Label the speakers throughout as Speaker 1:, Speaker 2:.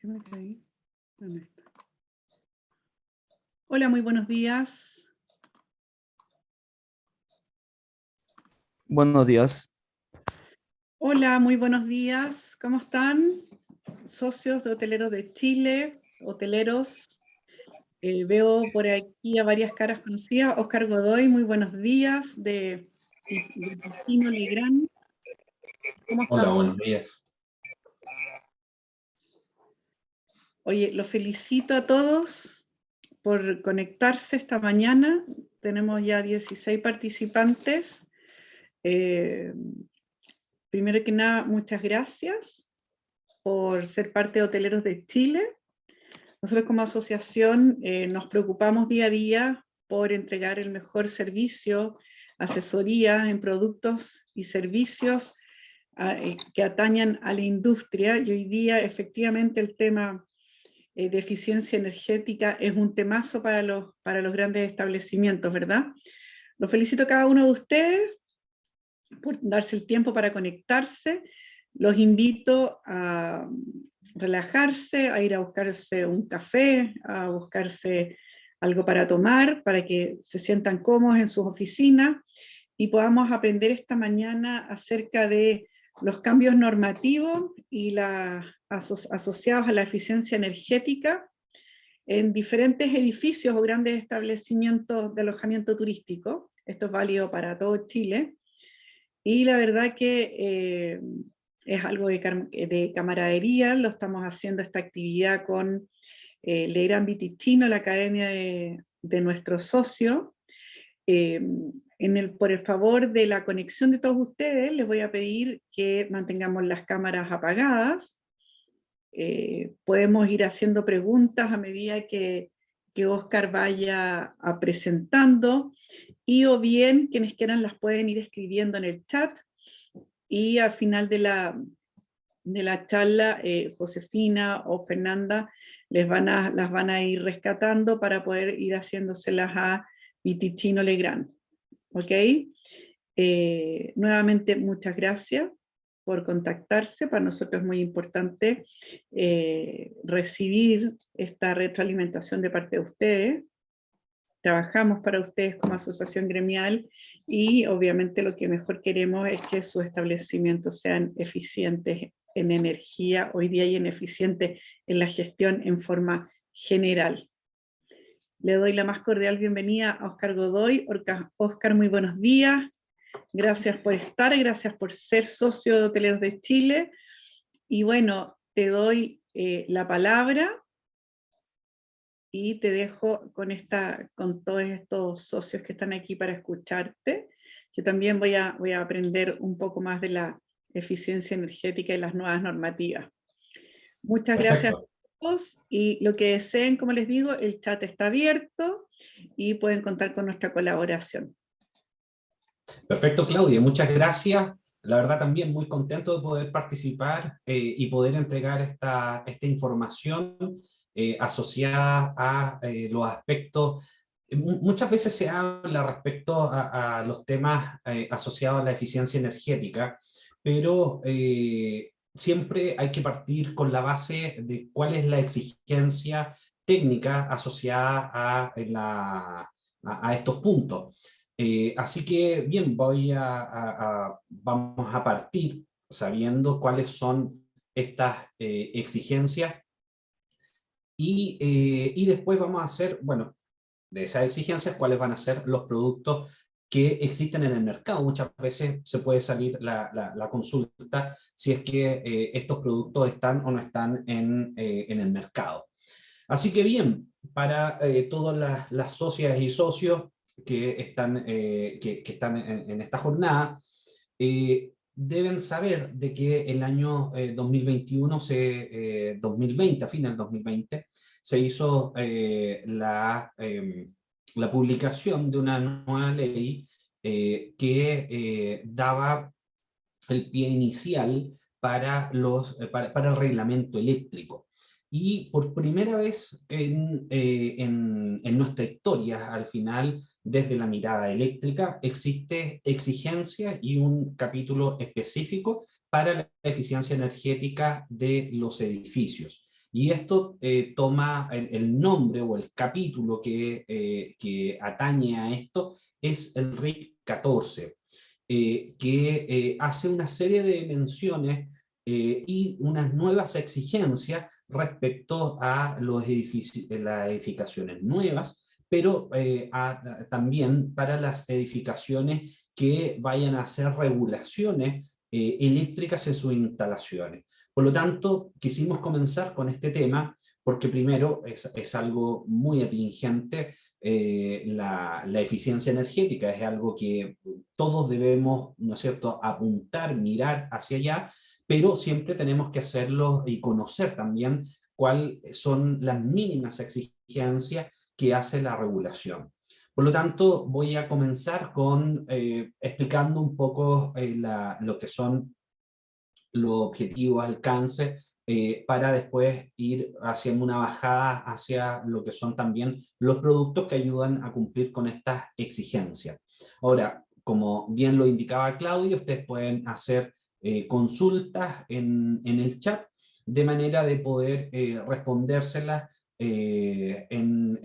Speaker 1: qué me caí? ¿Dónde está? Hola, muy buenos días.
Speaker 2: Buenos días.
Speaker 1: Hola, muy buenos días. ¿Cómo están? Socios de Hoteleros de Chile, hoteleros. Veo por aquí a varias caras conocidas. Oscar Godoy, muy buenos días, de Tino Legrand. ¿Cómo
Speaker 3: Hola,
Speaker 1: estamos?
Speaker 3: buenos días.
Speaker 1: Oye, los felicito a todos por conectarse esta mañana. Tenemos ya 16 participantes. Primero que nada, muchas gracias por ser parte de Hoteleros de Chile. Nosotros como asociación nos preocupamos día a día por entregar el mejor servicio, asesoría en productos y servicios que atañan a la industria, y hoy día efectivamente el tema de eficiencia energética es un temazo para los grandes establecimientos, ¿verdad? Los felicito a cada uno de ustedes por darse el tiempo para conectarse. Los invito a relajarse, a ir a buscarse un café, a buscarse algo para tomar, para que se sientan cómodos en sus oficinas y podamos aprender esta mañana acerca de los cambios normativos y asociados a la eficiencia energética en diferentes edificios o grandes establecimientos de alojamiento turístico. Esto es válido para todo Chile. Y la verdad que es algo de camaradería. Lo estamos haciendo esta actividad con Legrand Viticino, la academia de nuestro socio. Por el favor de la conexión de todos ustedes, les voy a pedir que mantengamos las cámaras apagadas. Podemos ir haciendo preguntas a medida que Oscar vaya presentando, y o bien quienes quieran las pueden ir escribiendo en el chat, y al final de la charla Josefina o Fernanda las van a ir rescatando para poder ir haciéndoselas a Viticino Legrand. ¿Ok? Nuevamente muchas gracias por contactarse. Para nosotros es muy importante recibir esta retroalimentación de parte de ustedes. Trabajamos para ustedes como asociación gremial y obviamente lo que mejor queremos es que sus establecimientos sean eficientes en energía hoy día y en eficientes en la gestión en forma general. Le doy la más cordial bienvenida a Oscar Godoy. Oscar, muy buenos días. Gracias por estar, gracias por ser socio de Hoteleros de Chile. Y bueno, te doy la palabra y te dejo con todos estos socios que están aquí para escucharte. Yo también voy a aprender un poco más de la eficiencia energética y las nuevas normativas. Muchas gracias a todos, y lo que deseen, como les digo, el chat está abierto y pueden contar con nuestra colaboración.
Speaker 3: Perfecto, Claudia, muchas gracias. La verdad también muy contento de poder participar y poder entregar esta información asociada a los aspectos. Muchas veces se habla respecto a los temas asociados a la eficiencia energética, pero siempre hay que partir con la base de cuál es la exigencia técnica asociada a estos puntos. Así que, bien, vamos a partir sabiendo cuáles son estas exigencias y después vamos a hacer, bueno, de esas exigencias, cuáles van a ser los productos que existen en el mercado. Muchas veces se puede salir la consulta si es que estos productos están o no están en el mercado. Así que bien, para todas las socias y socios que están en esta jornada, deben saber de que el año 2021, 2020, a fines del 2020, se hizo la publicación de una nueva ley que daba el pie inicial para el reglamento eléctrico. Y por primera vez en nuestra historia, al final, desde la mirada eléctrica, existe exigencia y un capítulo específico para la eficiencia energética de los edificios. Y esto toma el nombre o el capítulo que atañe a esto, es el RIC 14, que hace una serie de menciones y unas nuevas exigencias respecto a los edificios, las edificaciones nuevas, pero también para las edificaciones que vayan a hacer regulaciones eléctricas en sus instalaciones. Por lo tanto, quisimos comenzar con este tema porque primero es algo muy atingente. La eficiencia energética es algo que todos debemos, ¿no es cierto?, apuntar, mirar hacia allá, pero siempre tenemos que hacerlo y conocer también cuáles son las mínimas exigencias que hace la regulación. Por lo tanto, voy a comenzar con explicando un poco lo que son los objetivos, alcance, para después ir haciendo una bajada hacia lo que son también los productos que ayudan a cumplir con estas exigencias. Ahora, como bien lo indicaba Claudio, ustedes pueden hacer consultas en el chat de manera de poder respondérselas en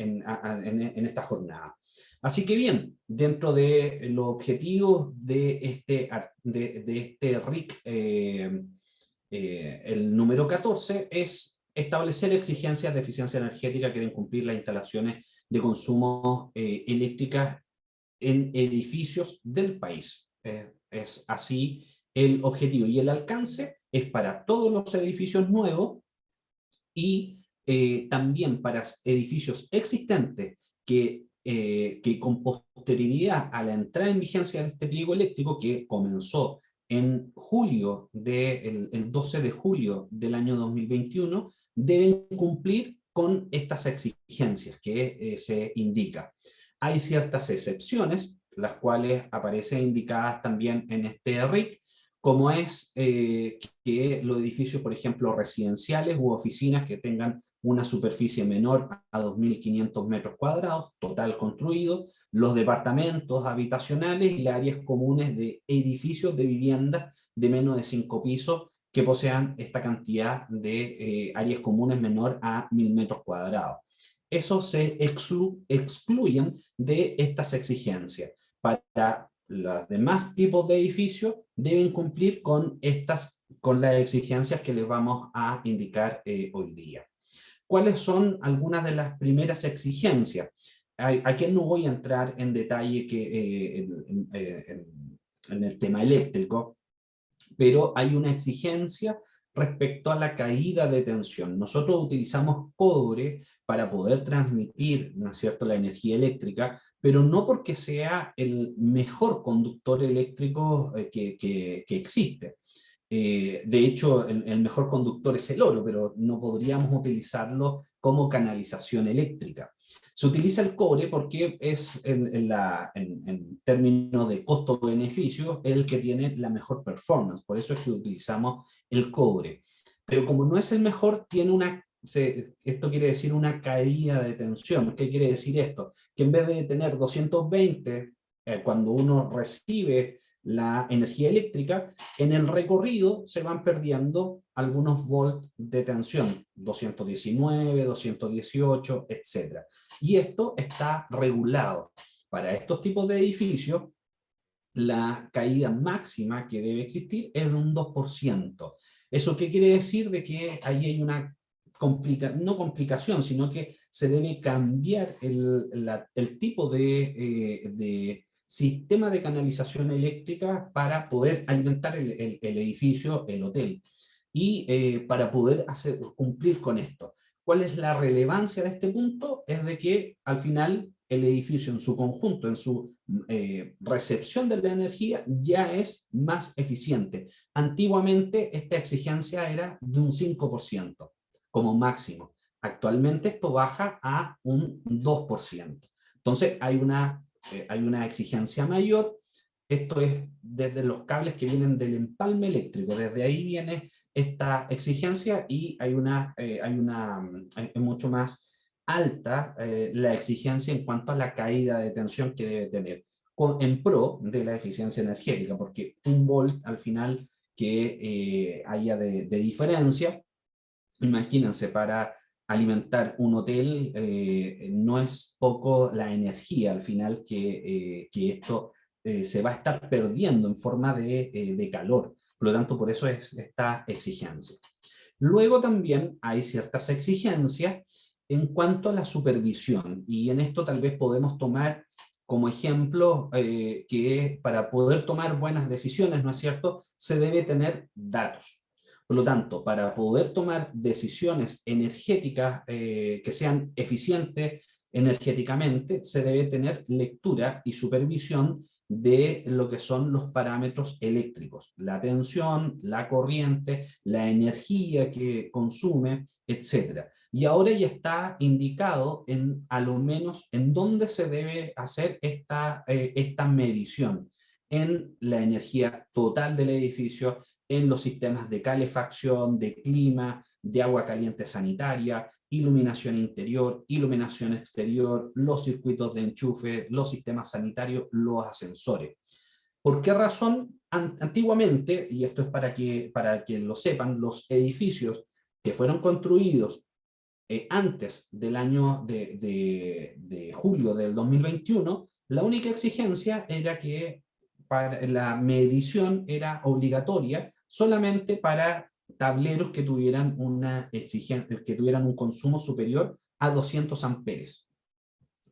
Speaker 3: esta jornada. Así que bien, dentro de los objetivos de este RIC, el número 14 es establecer exigencias de eficiencia energética que deben cumplir las instalaciones de consumo eléctricas en edificios del país. Es así el objetivo. Y el alcance es para todos los edificios nuevos y también para edificios existentes que con posterioridad a la entrada en vigencia de este pliego eléctrico que comenzó en julio, el 12 de julio del año 2021, deben cumplir con estas exigencias que se indica. Hay ciertas excepciones, las cuales aparecen indicadas también en este RIC, como es que los edificios, por ejemplo, residenciales u oficinas que tengan una superficie menor a 2.500 metros cuadrados, total construido, los departamentos habitacionales y las áreas comunes de edificios de viviendas de menos de 5 pisos que posean esta cantidad de áreas comunes menor a 1.000 metros cuadrados. Esos se excluyen de estas exigencias. Para los demás tipos de edificios deben cumplir con las exigencias que les vamos a indicar hoy día. ¿Cuáles son algunas de las primeras exigencias? Aquí no voy a entrar en detalle en el tema eléctrico, pero hay una exigencia respecto a la caída de tensión. Nosotros utilizamos cobre para poder transmitir, ¿no es cierto?, la energía eléctrica, pero no porque sea el mejor conductor eléctrico que existe. De hecho, el mejor conductor es el oro, pero no podríamos utilizarlo como canalización eléctrica. Se utiliza el cobre porque es, en términos de costo-beneficio, el que tiene la mejor performance. Por eso es que utilizamos el cobre. Pero como no es el mejor, esto quiere decir una caída de tensión. ¿Qué quiere decir esto? Que en vez de tener 220, cuando uno recibe la energía eléctrica, en el recorrido se van perdiendo algunos volts de tensión, 219, 218, etc. Y esto está regulado. Para estos tipos de edificios, la caída máxima que debe existir es de un 2%. ¿Eso qué quiere decir? De que ahí hay una no complicación, sino que se debe cambiar el tipo de sistema de canalización eléctrica para poder alimentar el edificio, el hotel, y para poder cumplir con esto. ¿Cuál es la relevancia de este punto? Es de que al final el edificio en su conjunto, en su recepción de la energía, ya es más eficiente. Antiguamente esta exigencia era de un 5% como máximo. Actualmente esto baja a un 2%. Entonces hay una exigencia mayor. Esto es desde los cables que vienen del empalme eléctrico. Desde ahí viene esta exigencia y es mucho más alta la exigencia en cuanto a la caída de tensión que debe tener en pro de la eficiencia energética, porque un volt al final que haya de diferencia Imagínense, para alimentar un hotel no es poco la energía al final que esto se va a estar perdiendo en forma de calor. Por lo tanto, por eso es esta exigencia. Luego también hay ciertas exigencias en cuanto a la supervisión, y en esto tal vez podemos tomar como ejemplo que para poder tomar buenas decisiones, ¿no es cierto?, se debe tener datos. Por lo tanto, para poder tomar decisiones energéticas que sean eficientes energéticamente, se debe tener lectura y supervisión de lo que son los parámetros eléctricos, la tensión, la corriente, la energía que consume, etc. Y ahora ya está indicado a lo menos en dónde se debe hacer esta medición, en la energía total del edificio, en los sistemas de calefacción, de clima, de agua caliente sanitaria, iluminación interior, iluminación exterior, los circuitos de enchufe, los sistemas sanitarios, los ascensores. ¿Por qué razón? Antiguamente, y esto es para que lo sepan, los edificios que fueron construidos antes del año de julio del 2021, la única exigencia era que para la medición era obligatoria solamente para tableros que tuvieran una exigencia, que tuvieran un consumo superior a 200 amperes,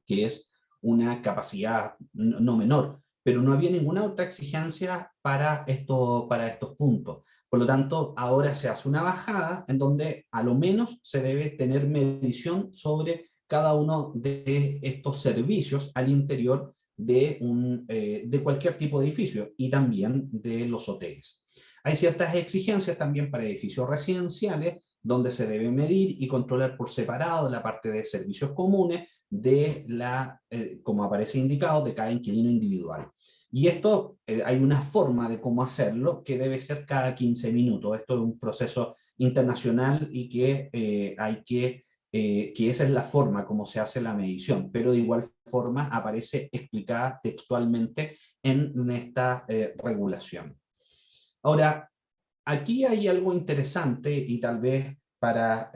Speaker 3: que es una capacidad no menor, pero no había ninguna otra exigencia para estos puntos. Por lo tanto, ahora se hace una bajada en donde a lo menos se debe tener medición sobre cada uno de estos servicios al interior de cualquier tipo de edificio y también de los hoteles. Hay ciertas exigencias también para edificios residenciales donde se debe medir y controlar por separado la parte de servicios comunes como aparece indicado, de cada inquilino individual. Y esto, hay una forma de cómo hacerlo que debe ser cada 15 minutos. Esto es un proceso internacional y que esa es la forma como se hace la medición, pero de igual forma aparece explicada textualmente en esta regulación. Ahora, aquí hay algo interesante y tal vez para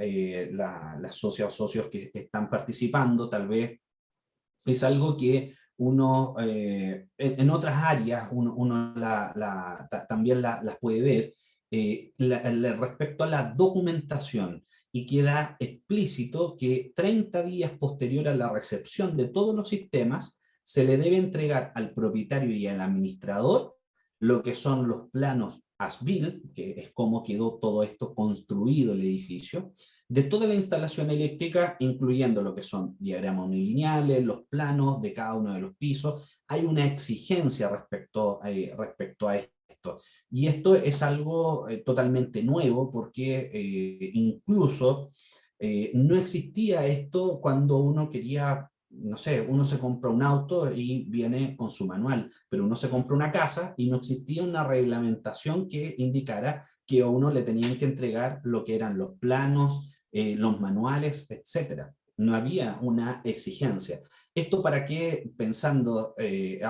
Speaker 3: las socias o socios que están participando, tal vez es algo que uno, en otras áreas, uno también las puede ver respecto a la documentación, y queda explícito que 30 días posterior a la recepción de todos los sistemas, se le debe entregar al propietario y al administrador lo que son los planos as-built, que es cómo quedó todo esto construido el edificio, de toda la instalación eléctrica, incluyendo lo que son diagramas unilineales, los planos de cada uno de los pisos. Hay una exigencia respecto a esto. Y esto es algo totalmente nuevo, porque incluso no existía esto cuando uno quería, no sé, uno se compra un auto y viene con su manual, pero uno se compra una casa y no existía una reglamentación que indicara que a uno le tenían que entregar lo que eran los planos, los manuales, etcétera. No había una exigencia. ¿Esto para qué? Pensando,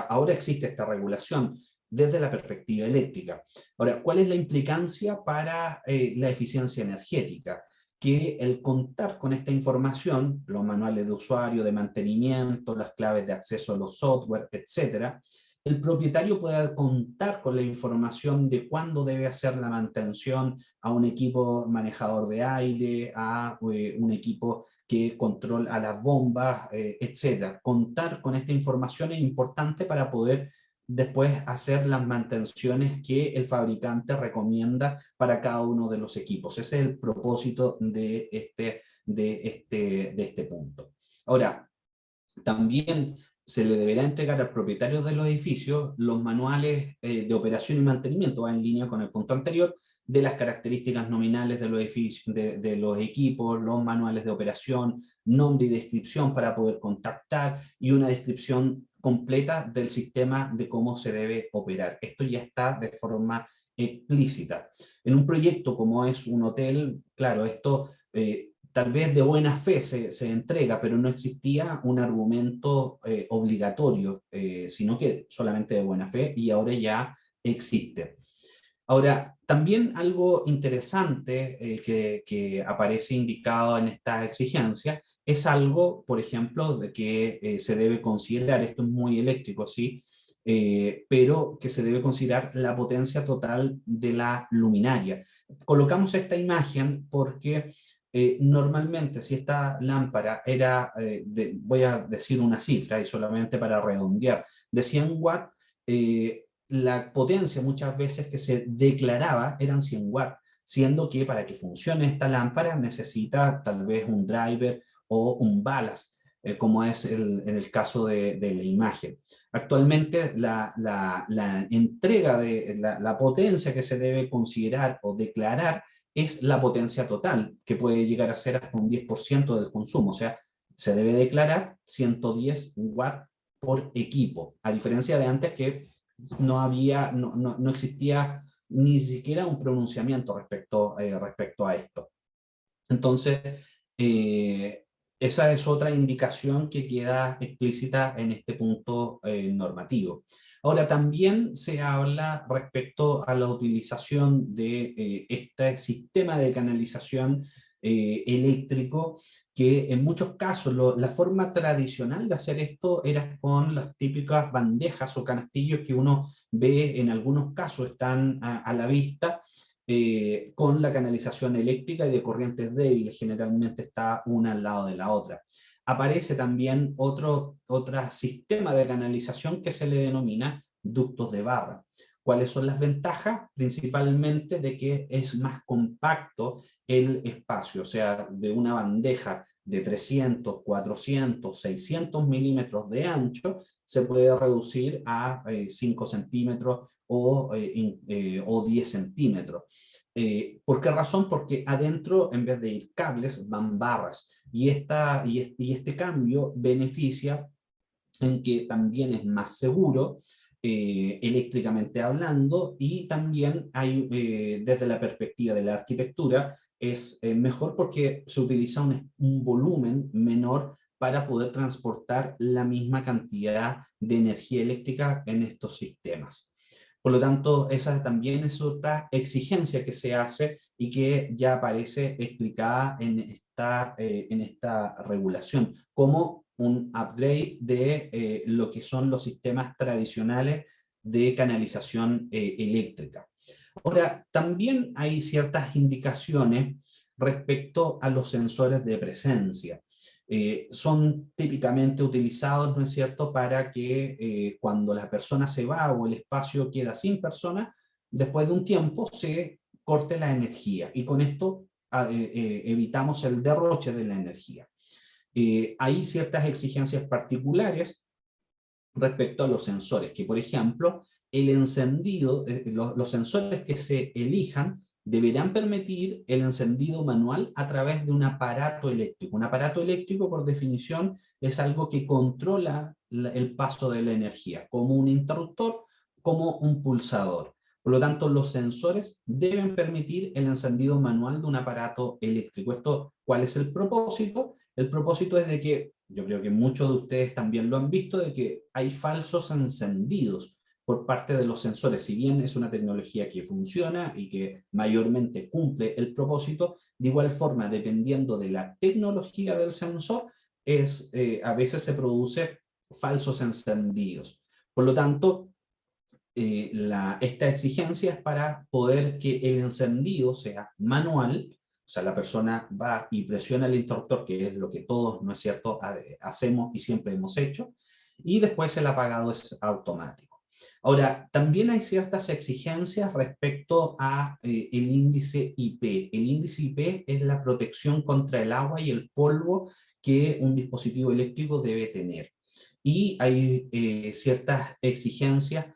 Speaker 3: ahora existe esta regulación desde la perspectiva eléctrica. Ahora, ¿cuál es la implicancia para la eficiencia energética? Que el contar con esta información, los manuales de usuario, de mantenimiento, las claves de acceso a los software, etcétera, el propietario pueda contar con la información de cuándo debe hacer la mantención a un equipo manejador de aire, a un equipo que controla a las bombas, etcétera. Contar con esta información es importante para poder después hacer las mantenciones que el fabricante recomienda para cada uno de los equipos. Ese es el propósito de este punto. Ahora, también se le deberá entregar al propietario de los edificios los manuales de operación y mantenimiento, va en línea con el punto anterior, de las características nominales de los edificios, de los equipos, los manuales de operación, nombre y descripción para poder contactar, y una descripción completa del sistema de cómo se debe operar. Esto ya está de forma explícita. En un proyecto como es un hotel, claro, esto tal vez de buena fe se entrega, pero no existía un argumento obligatorio, sino que solamente de buena fe, y ahora ya existe. Ahora, también algo interesante que aparece indicado en esta exigencia es algo, por ejemplo, de que se debe considerar, esto es muy eléctrico, sí, pero que se debe considerar la potencia total de la luminaria. Colocamos esta imagen porque normalmente si esta lámpara era, voy a decir una cifra y solamente para redondear, de 100 watts, la potencia muchas veces que se declaraba eran 100 watts, siendo que para que funcione esta lámpara necesita tal vez un driver o un ballast, como es en el caso de la imagen. Actualmente la entrega de la potencia que se debe considerar o declarar es la potencia total, que puede llegar a ser hasta un 10% del consumo, o sea, se debe declarar 110 watts por equipo, a diferencia de antes que no existía ni siquiera un pronunciamiento respecto a esto. Entonces, eh, esa es otra indicación que queda explícita en este punto normativo. Ahora, también se habla respecto a la utilización de este sistema de canalización eléctrico, que en muchos casos la forma tradicional de hacer esto era con las típicas bandejas o canastillos que uno ve en algunos casos están a la vista, con la canalización eléctrica y de corrientes débiles, generalmente está una al lado de la otra. Aparece también otro sistema de canalización que se le denomina ductos de barra. ¿Cuáles son las ventajas? Principalmente de que es más compacto el espacio, o sea, de una bandeja de 300, 400, 600 milímetros de ancho, se puede reducir a 5 centímetros o 10 centímetros. ¿Por qué razón? Porque adentro, en vez de ir cables, van barras. Y este cambio beneficia en que también es más seguro, eléctricamente hablando, y también hay, desde la perspectiva de la arquitectura, es mejor porque se utiliza un volumen menor para poder transportar la misma cantidad de energía eléctrica en estos sistemas. Por lo tanto, esa también es otra exigencia que se hace y que ya aparece explicada en esta regulación, como un upgrade de lo que son los sistemas tradicionales de canalización eléctrica. Ahora, también hay ciertas indicaciones respecto a los sensores de presencia. Son típicamente utilizados, ¿no es cierto?, para que cuando la persona se va o el espacio queda sin persona, después de un tiempo se corte la energía y con esto evitamos el derroche de la energía. Hay ciertas exigencias particulares respecto a los sensores, que por ejemplo, el encendido, los sensores que se elijan deberán permitir el encendido manual a través de un aparato eléctrico. Un aparato eléctrico, por definición, es algo que controla el paso de la energía, como un interruptor, como un pulsador. Por lo tanto, los sensores deben permitir el encendido manual de un aparato eléctrico. ¿Esto cuál es el propósito? El propósito es de que, yo creo que muchos de ustedes también lo han visto, de que hay falsos encendidos por parte de los sensores. Si bien es una tecnología que funciona y que mayormente cumple el propósito, de igual forma, dependiendo de la tecnología del sensor, a veces se produce falsos encendidos. Por lo tanto, esta exigencia es para poder que el encendido sea manual, o sea, la persona va y presiona el interruptor, que es lo que todos, ¿no es cierto?, hacemos y siempre hemos hecho, y después el apagado es automático. Ahora, también hay ciertas exigencias respecto a el índice IP. El índice IP es la protección contra el agua y el polvo que un dispositivo eléctrico debe tener. Y hay ciertas exigencias,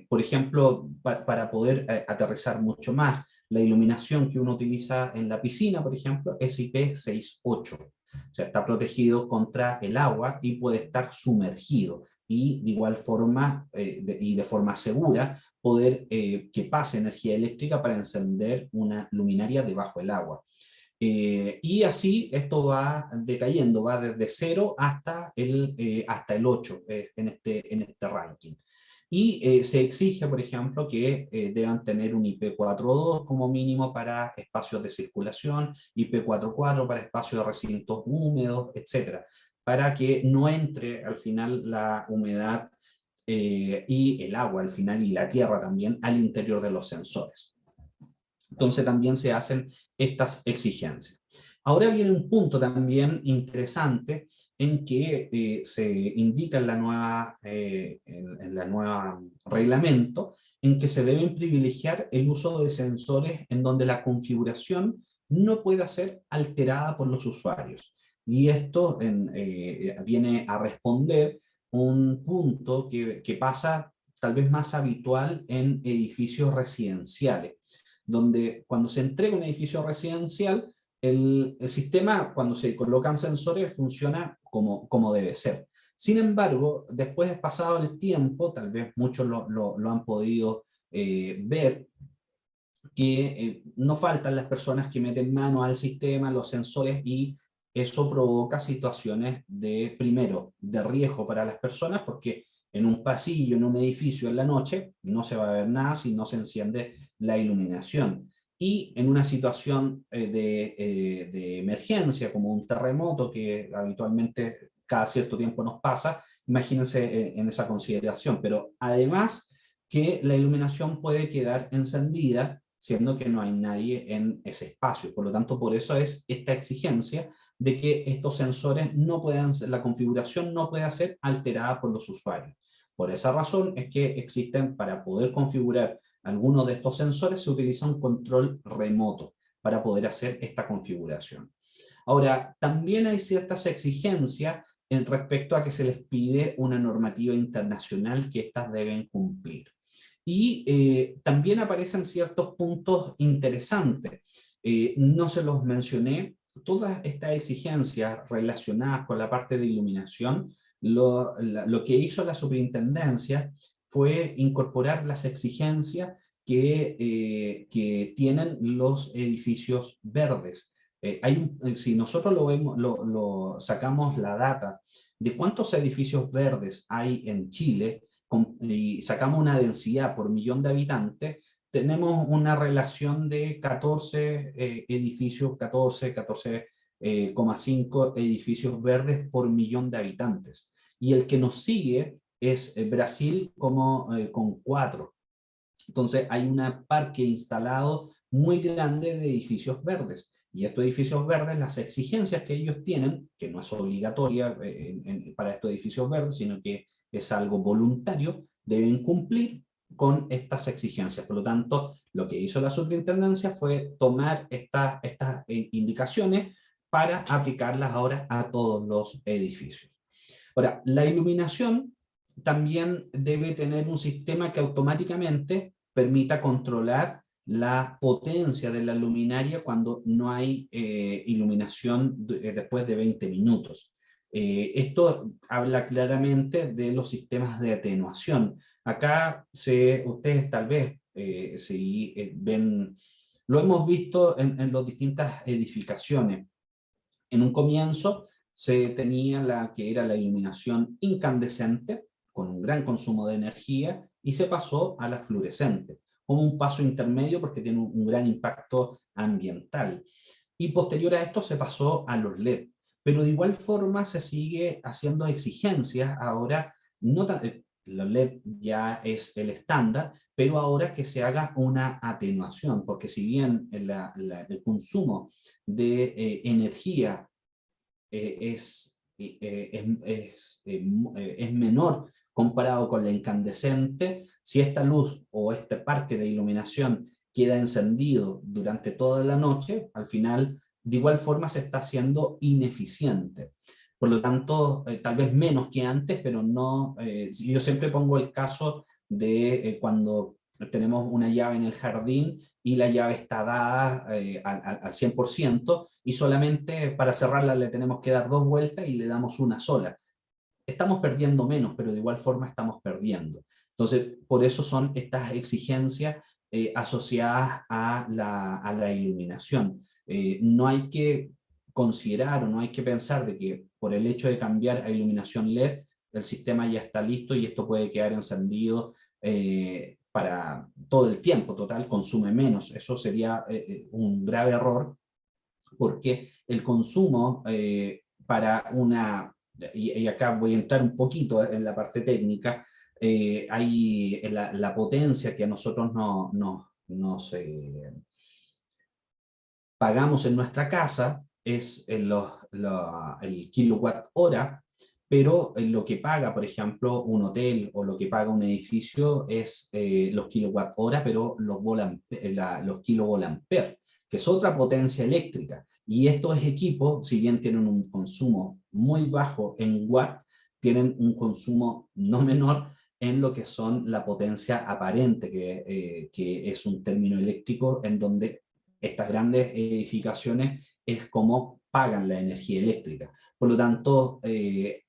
Speaker 3: por ejemplo, para poder aterrizar mucho más, la iluminación que uno utiliza en la piscina, por ejemplo, es IP68. O sea, está protegido contra el agua y puede estar sumergido. Y de igual forma, y de forma segura, poder que pase energía eléctrica para encender una luminaria debajo del agua. Y así esto va decayendo, va desde 0 hasta el 8 en este ranking. Y se exige, por ejemplo, que deban tener un IP42 como mínimo para espacios de circulación, IP44 para espacios de recintos húmedos, etcétera, para que no entre al final la humedad y el agua al final y la tierra también al interior de los sensores. Entonces también se hacen estas exigencias. Ahora viene un punto también interesante en que se indica en la nueva reglamento en que se deben privilegiar el uso de sensores en donde la configuración no pueda ser alterada por los usuarios. Y esto viene a responder un punto que pasa tal vez más habitual en edificios residenciales, donde cuando se entrega un edificio residencial, el sistema, cuando se colocan sensores, funciona como debe ser. Sin embargo, después de pasado el tiempo, tal vez muchos lo han podido ver, que no faltan las personas que meten mano al sistema, los sensores, y eso provoca situaciones de, primero, de riesgo para las personas, porque en un pasillo, en un edificio en la noche, no se va a ver nada si no se enciende la iluminación. Y en una situación de emergencia, como un terremoto que habitualmente cada cierto tiempo nos pasa, imagínense en esa consideración. Pero además que la iluminación puede quedar encendida siendo que no hay nadie en ese espacio. Por lo tanto, por eso es esta exigencia de que estos sensores no puedan, la configuración no pueda ser alterada por los usuarios. Por esa razón es que existen, para poder configurar algunos de estos sensores, se utiliza un control remoto para poder hacer esta configuración. Ahora, también hay ciertas exigencias en respecto a que se les pide una normativa internacional que éstas deben cumplir. Y también aparecen ciertos puntos interesantes. No se los mencioné, todas estas exigencias relacionadas con la parte de iluminación, lo que hizo la superintendencia fue incorporar las exigencias que tienen los edificios verdes. Si nosotros lo vemos, sacamos la data de cuántos edificios verdes hay en Chile, y sacamos una densidad por millón de habitantes, tenemos una relación de 14 edificios, 14,5 edificios verdes por millón de habitantes. Y el que nos sigue es Brasil con 4. Entonces hay un parque instalado muy grande de edificios verdes. Y estos edificios verdes, las exigencias que ellos tienen, que no es obligatoria para estos edificios verdes, sino que es algo voluntario, deben cumplir con estas exigencias. Por lo tanto, lo que hizo la superintendencia fue tomar estas indicaciones para aplicarlas ahora a todos los edificios. Ahora, la iluminación también debe tener un sistema que automáticamente permita controlar la potencia de la luminaria cuando no hay iluminación después de 20 minutos. Esto habla claramente de los sistemas de atenuación. Acá ustedes tal vez, si ven, lo hemos visto en las distintas edificaciones. En un comienzo se tenía la que era la iluminación incandescente, con un gran consumo de energía, y se pasó a la fluorescente, como un paso intermedio porque tiene un gran impacto ambiental. Y posterior a esto se pasó a los LED. Pero de igual forma se sigue haciendo exigencias ahora, los LED ya es el estándar, pero ahora que se haga una atenuación, porque si bien el consumo de energía es menor comparado con la incandescente, si esta luz o este parque de iluminación queda encendido durante toda la noche, al final de igual forma se está haciendo ineficiente. Por lo tanto, tal vez menos que antes, pero no, yo siempre pongo el caso de cuando tenemos una llave en el jardín y la llave está dada al 100% y solamente para cerrarla le tenemos que dar 2 vueltas y le damos una sola. Estamos perdiendo menos, pero de igual forma estamos perdiendo. Entonces, por eso son estas exigencias asociadas a la iluminación. No hay que considerar o no hay que pensar de que por el hecho de cambiar a iluminación LED el sistema ya está listo y esto puede quedar encendido para todo el tiempo, total, consume menos. Eso sería un grave error, porque el consumo para una, y acá voy a entrar un poquito en la parte técnica, hay la potencia que a nosotros nos pagamos en nuestra casa es el kilowatt hora, pero lo que paga, por ejemplo, un hotel o lo que paga un edificio es los kilowatt hora, pero los kilovolamper, que es otra potencia eléctrica. Y estos equipos, si bien tienen un consumo muy bajo en watt, tienen un consumo no menor en lo que son la potencia aparente, que es un término eléctrico en donde estas grandes edificaciones es como pagan la energía eléctrica. Por lo tanto,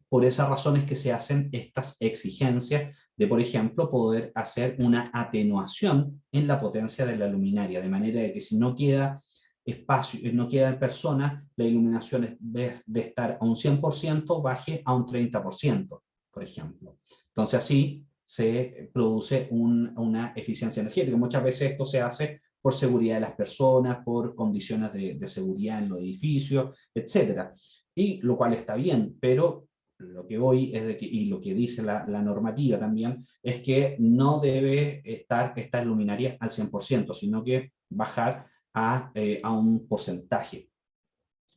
Speaker 3: por esas razones que se hacen estas exigencias de, por ejemplo, poder hacer una atenuación en la potencia de la luminaria, de manera de que si no queda espacio, no queda persona, la iluminación en vez de estar a un 100% baje a un 30%, por ejemplo. Entonces así se produce una eficiencia energética. Muchas veces esto se hace por seguridad de las personas, por condiciones de seguridad en los edificios, etcétera. Y lo cual está bien, pero lo que voy es de que, y lo que dice la normativa también, es que no debe estar esta luminaria al 100%, sino que bajar a un porcentaje.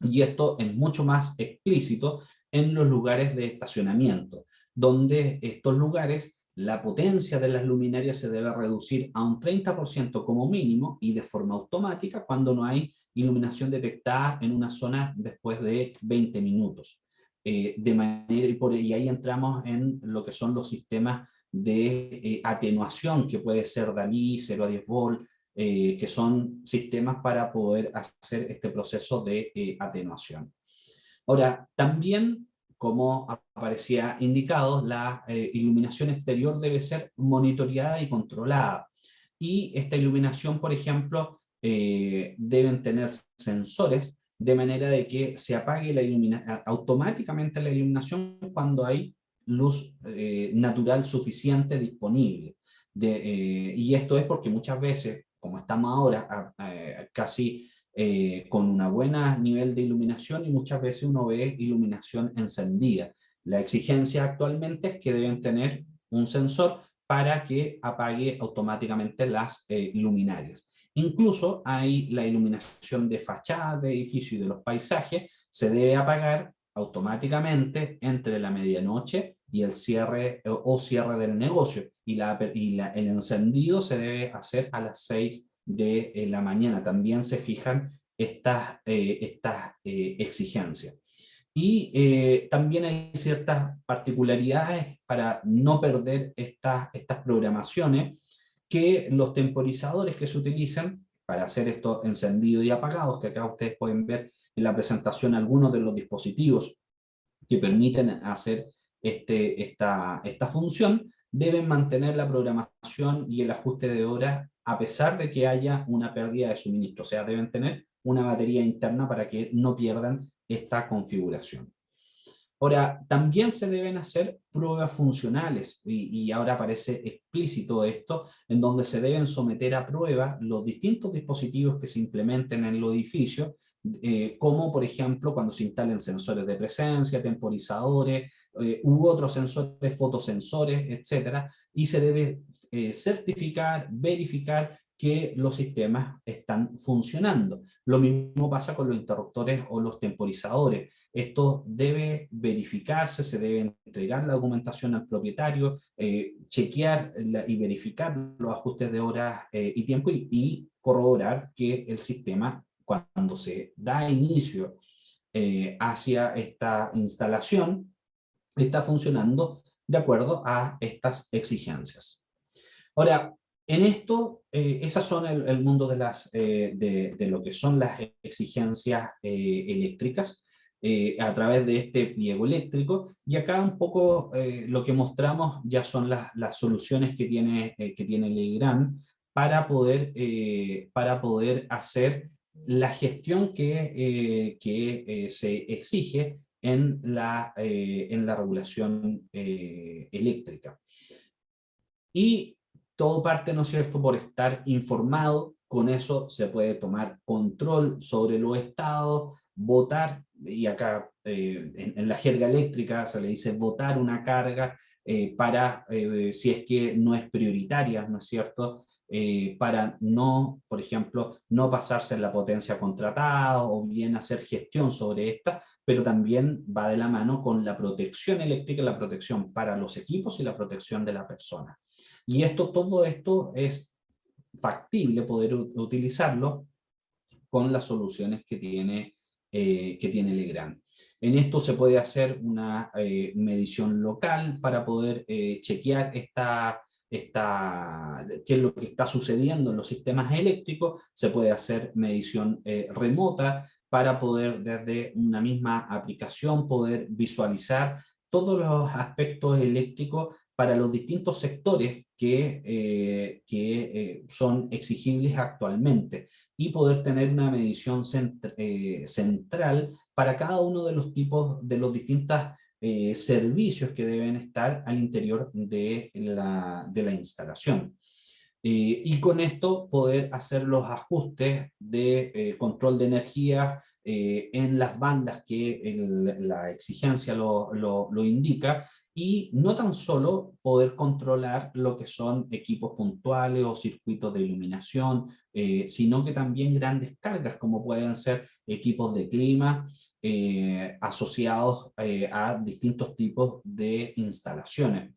Speaker 3: Y esto es mucho más explícito en los lugares de estacionamiento, donde estos lugares la potencia de las luminarias se debe reducir a un 30% como mínimo y de forma automática cuando no hay iluminación detectada en una zona después de 20 minutos. De manera, y ahí entramos en lo que son los sistemas de atenuación, que puede ser DALI, 0 a 10 volt, que son sistemas para poder hacer este proceso de atenuación. Ahora, también, como aparecía indicado, la iluminación exterior debe ser monitoreada y controlada. Y esta iluminación, por ejemplo, deben tener sensores de manera de que se apague automáticamente la iluminación cuando hay luz natural suficiente disponible. Y esto es porque muchas veces, como estamos ahora casi con un buen nivel de iluminación, y muchas veces uno ve iluminación encendida. La exigencia actualmente es que deben tener un sensor para que apague automáticamente las luminarias. Incluso hay la iluminación de fachada de edificio y de los paisajes, se debe apagar automáticamente entre la medianoche y el cierre o cierre del negocio, y el encendido se debe hacer a las 6 de la mañana. También se fijan estas exigencias. Y también hay ciertas particularidades para no perder estas programaciones, que los temporizadores que se utilizan para hacer estos encendidos y apagados, que acá ustedes pueden ver en la presentación algunos de los dispositivos que permiten hacer esta función, deben mantener la programación y el ajuste de horas a pesar de que haya una pérdida de suministro. O sea, deben tener una batería interna para que no pierdan esta configuración. Ahora, también se deben hacer pruebas funcionales, y ahora aparece explícito esto, en donde se deben someter a prueba los distintos dispositivos que se implementen en los edificios, como por ejemplo cuando se instalen sensores de presencia, temporizadores u otros sensores, fotosensores, etcétera, y se debe certificar, verificar que los sistemas están funcionando. Lo mismo pasa con los interruptores o los temporizadores. Esto debe verificarse, se debe entregar la documentación al propietario, chequear y verificar los ajustes de horas y tiempo, y corroborar que el sistema, cuando se da inicio hacia esta instalación, está funcionando de acuerdo a estas exigencias. Ahora, en esto, esas son el mundo de lo que son las exigencias eléctricas a través de este pliego eléctrico, y acá un poco lo que mostramos ya son las soluciones que tiene Legrand para poder hacer la gestión que se exige en la regulación eléctrica. Y todo parte, ¿no es cierto?, por estar informado. Con eso se puede tomar control sobre los estados, votar, y acá en la jerga eléctrica se le dice votar una carga si es que no es prioritaria, ¿no es cierto?, para no, por ejemplo, no pasarse en la potencia contratada o bien hacer gestión sobre esta, pero también va de la mano con la protección eléctrica, la protección para los equipos y la protección de la persona. Y todo esto es factible poder utilizarlo con las soluciones que tiene Legrand. En esto se puede hacer una medición local para poder chequear qué es lo que está sucediendo en los sistemas eléctricos. Se puede hacer medición remota para poder desde una misma aplicación poder visualizar todos los aspectos eléctricos para los distintos sectores que son exigibles actualmente, y poder tener una medición central para cada uno de los tipos, de los distintos servicios que deben estar al interior de la instalación. Y con esto poder hacer los ajustes de control de energía en las bandas que la exigencia lo indica, y no tan solo poder controlar lo que son equipos puntuales o circuitos de iluminación, sino que también grandes cargas como pueden ser equipos de clima asociados a distintos tipos de instalaciones.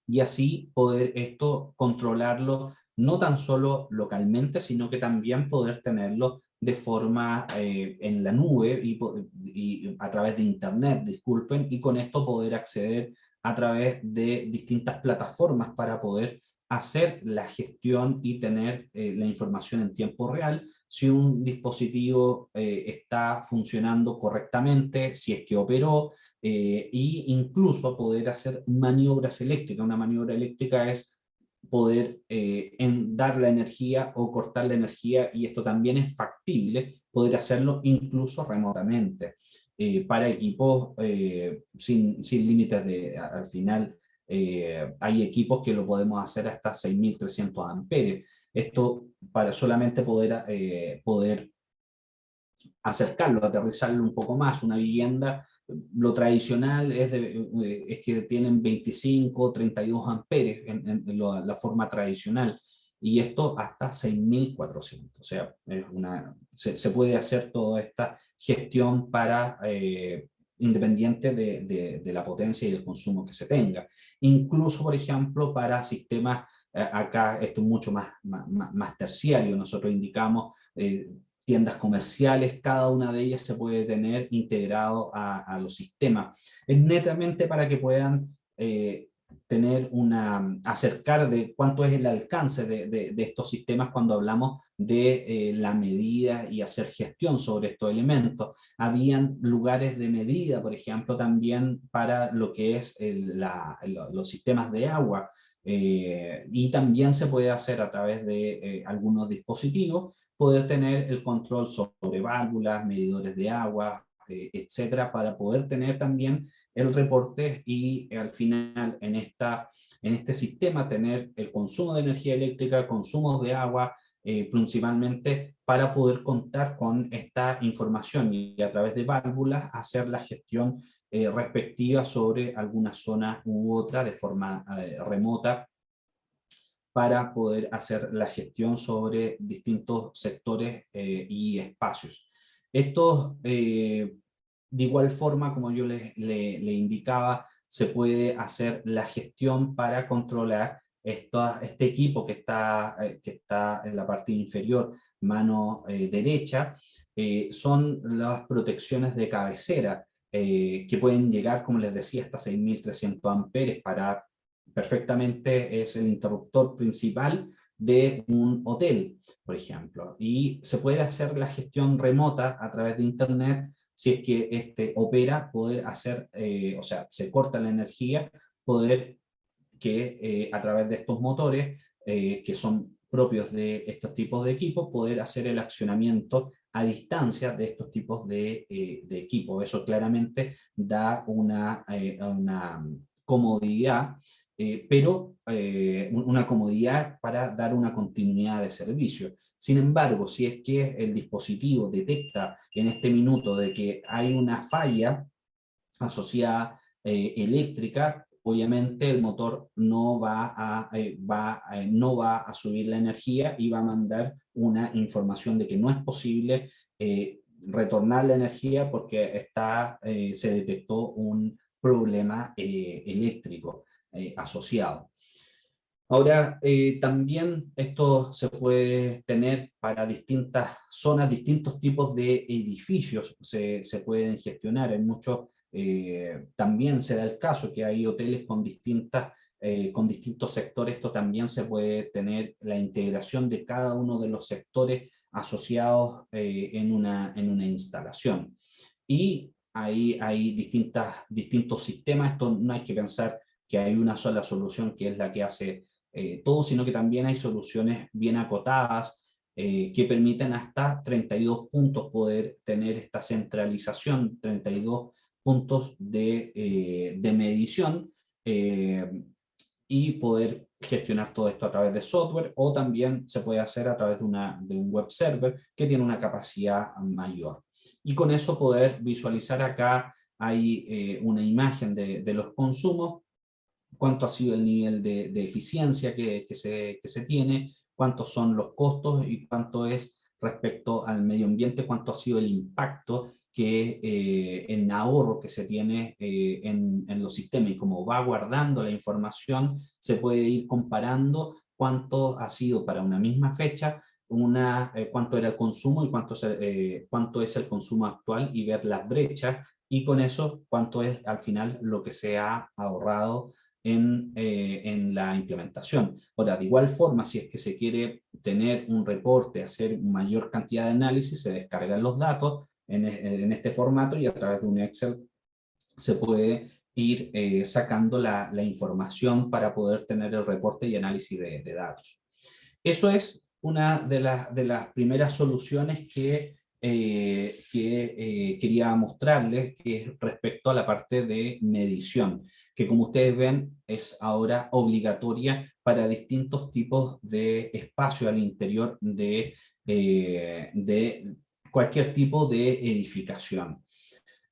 Speaker 3: Y así poder esto controlarlo no tan solo localmente, sino que también poder tenerlo de forma en la nube y a través de internet, disculpen, y con esto poder acceder a través de distintas plataformas para poder hacer la gestión y tener la información en tiempo real, si un dispositivo está funcionando correctamente, si es que operó, y incluso poder hacer maniobras eléctricas. Una maniobra eléctrica es poder dar la energía o cortar la energía, y esto también es factible, poder hacerlo incluso remotamente para equipos sin límites al final. Hay equipos que lo podemos hacer hasta 6.300 amperes. Esto para solamente poder acercarlo, aterrizarlo un poco más. Una vivienda, lo tradicional es que tienen 25, 32 amperes en la forma tradicional, y esto hasta 6.400. O sea, se puede hacer toda esta gestión para independiente de la potencia y el consumo que se tenga. Incluso, por ejemplo, para sistemas, acá esto es mucho más terciario. Nosotros indicamos tiendas comerciales, cada una de ellas se puede tener integrado a los sistemas. Es netamente para que puedan acercar de cuánto es el alcance de estos sistemas cuando hablamos de la medida y hacer gestión sobre estos elementos. Habían lugares de medida, por ejemplo, también para lo que es los sistemas de agua, y también se puede hacer a través de algunos dispositivos, poder tener el control sobre válvulas, medidores de agua, etcétera, para poder tener también el reporte y al final en este sistema tener el consumo de energía eléctrica, consumos de agua, principalmente para poder contar con esta información y a través de válvulas hacer la gestión respectiva sobre alguna zona u otra de forma remota, para poder hacer la gestión sobre distintos sectores y espacios. Esto, de igual forma, como yo le indicaba, se puede hacer la gestión para controlar este equipo que está en la parte inferior, mano derecha. Son las protecciones de cabecera, que pueden llegar, como les decía, hasta 6.300 amperes. Perfectamente es el interruptor principal de un hotel, por ejemplo, y se puede hacer la gestión remota a través de internet. Si es que opera, poder hacer, o sea, se corta la energía, poder que a través de estos motores que son propios de estos tipos de equipos, poder hacer el accionamiento a distancia de estos tipos de equipos. Eso claramente da una comodidad, pero una comodidad para dar una continuidad de servicio. Sin embargo, si es que el dispositivo detecta en este minuto de que hay una falla asociada eléctrica, obviamente el motor no va a subir la energía y va a mandar una información de que no es posible retornar la energía porque se detectó un problema eléctrico asociado. Ahora, también esto se puede tener para distintas zonas, distintos tipos de edificios se pueden gestionar. En muchos, también se da el caso que hay hoteles con distintos sectores. Esto también se puede tener la integración de cada uno de los sectores asociados en una instalación. Y ahí hay distintos sistemas. Esto no hay que pensar que hay una sola solución que es la que hace todo, sino que también hay soluciones bien acotadas que permiten hasta 32 puntos poder tener esta centralización, 32 puntos de medición y poder gestionar todo esto a través de software, o también se puede hacer a través de un web server que tiene una capacidad mayor. Y con eso poder visualizar acá, hay una imagen de los consumos, cuánto ha sido el nivel de eficiencia que se tiene, cuántos son los costos y cuánto es respecto al medio ambiente, cuánto ha sido el impacto en ahorro que se tiene en los sistemas. Y como va guardando la información, se puede ir comparando cuánto ha sido para una misma fecha, cuánto era el consumo y cuánto es el consumo actual, y ver las brechas, y con eso cuánto es al final lo que se ha ahorrado en la implementación. Ahora, de igual forma, si es que se quiere tener un reporte, hacer mayor cantidad de análisis, se descargan los datos en este formato, y a través de un Excel se puede ir sacando la información para poder tener el reporte y análisis de datos. Eso es una de las primeras soluciones que quería mostrarles, que es respecto a la parte de medición, que como ustedes ven es ahora obligatoria para distintos tipos de espacio al interior de cualquier tipo de edificación.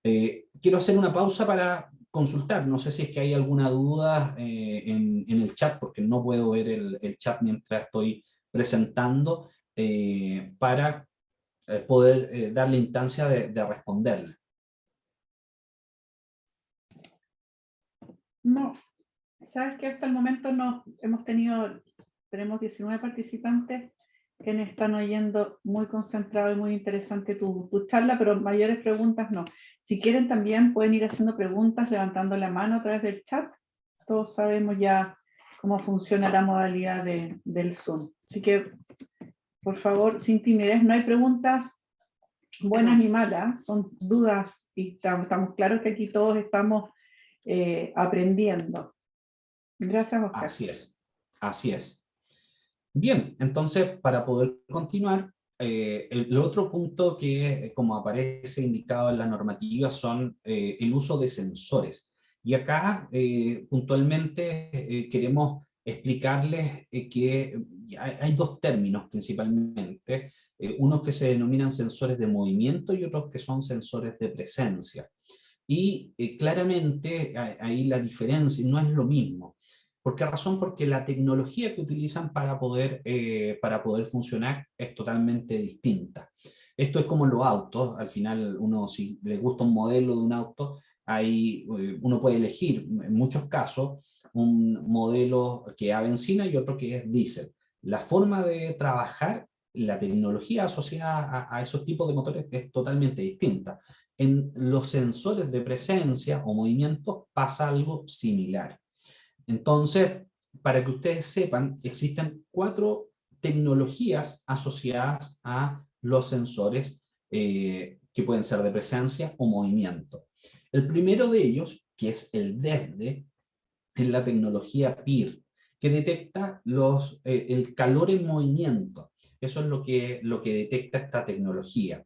Speaker 3: Quiero hacer una pausa para consultar. No sé si es que hay alguna duda en el chat, porque no puedo ver el chat mientras estoy presentando, para poder darle instancia de responderle.
Speaker 1: No, sabes que hasta el momento no tenemos 19 participantes que nos están oyendo muy concentrado y muy interesante tu charla, pero mayores preguntas no. Si quieren también pueden ir haciendo preguntas levantando la mano a través del chat. Todos sabemos ya cómo funciona la modalidad del Zoom. Así que, por favor, sin timidez, no hay preguntas buenas ni malas, son dudas, y estamos claros que aquí todos estamos aprendiendo. Gracias, Oscar.
Speaker 3: Así es, así es. Bien, entonces, para poder continuar, el otro punto que, como aparece indicado en la normativa, son el uso de sensores. Y acá, puntualmente, queremos explicarles que hay dos términos principalmente, unos que se denominan sensores de movimiento y otros que son sensores de presencia. Y claramente ahí la diferencia no es lo mismo. ¿Por qué razón? Porque la tecnología que utilizan para poder funcionar es totalmente distinta. Esto es como los autos. Al final, si le gusta un modelo de un auto, uno puede elegir en muchos casos un modelo que es a benzina y otro que es diésel. La forma de trabajar, la tecnología asociada a esos tipos de motores es totalmente distinta. En los sensores de presencia o movimiento pasa algo similar. Entonces, para que ustedes sepan, existen 4 tecnologías asociadas a los sensores que pueden ser de presencia o movimiento. El primero de ellos, que es el DESDE, es la tecnología PIR, que detecta el calor en movimiento. Eso es lo que detecta esta tecnología.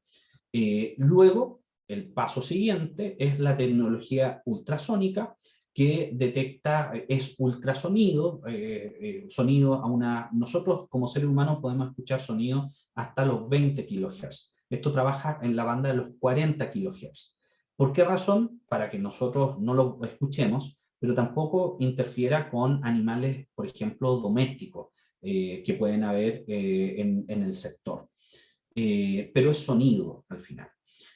Speaker 3: Luego, el paso siguiente es la tecnología ultrasónica, que detecta, es ultrasonido, sonido a una... Nosotros como seres humanos podemos escuchar sonido hasta los 20 kHz. Esto trabaja en la banda de los 40 kHz. ¿Por qué razón? Para que nosotros no lo escuchemos, pero tampoco interfiera con animales, por ejemplo, domésticos, que pueden haber en el sector. Pero es sonido al final.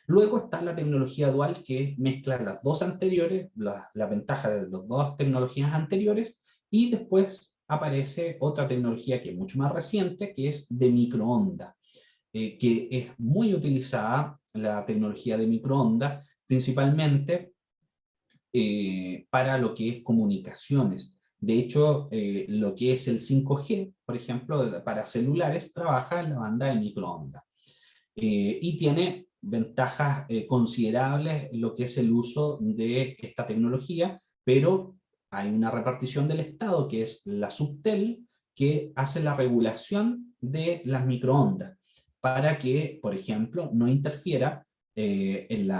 Speaker 3: Luego está la tecnología dual, que mezcla las dos anteriores, la ventaja de las dos tecnologías anteriores, y después aparece otra tecnología que es mucho más reciente, que es de microondas, que es muy utilizada, la tecnología de microondas, principalmente para lo que es comunicaciones. De hecho, lo que es el 5G, por ejemplo, para celulares, trabaja en la banda de microondas. Y tiene ventajas considerables en lo que es el uso de esta tecnología, pero hay una repartición del Estado, que es la Subtel, que hace la regulación de las microondas, para que, por ejemplo, no interfiera en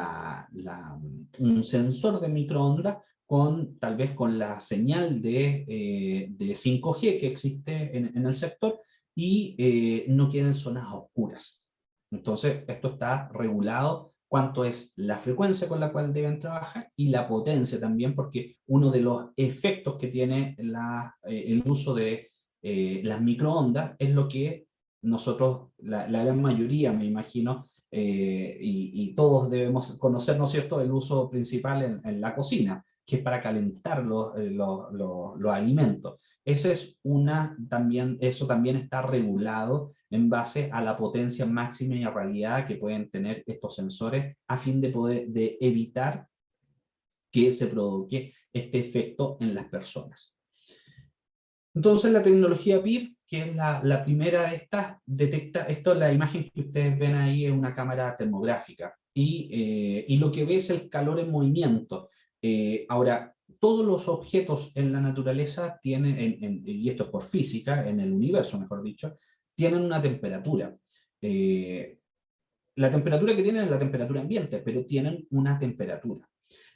Speaker 3: un sensor de microondas con, tal vez con la señal de 5G que existe en el sector, y no queden zonas oscuras. Entonces, esto está regulado, cuánto es la frecuencia con la cual deben trabajar y la potencia también, porque uno de los efectos que tiene el uso de las microondas es lo que nosotros, la gran mayoría, me imagino, y todos debemos conocer, ¿no es cierto?, el uso principal en la cocina, que es para calentar los alimentos. Esa es también, eso también está regulado en base a la potencia máxima y realidad que pueden tener estos sensores, a fin de evitar que se provoque este efecto en las personas. Entonces la tecnología PIR, que es la primera de estas, detecta, esto es la imagen que ustedes ven ahí, es una cámara termográfica, y lo que ve es el calor en movimiento. Ahora, todos los objetos en la naturaleza tienen, y esto es por física, en el universo mejor dicho, tienen una temperatura. La temperatura que tienen es la temperatura ambiente, pero tienen una temperatura.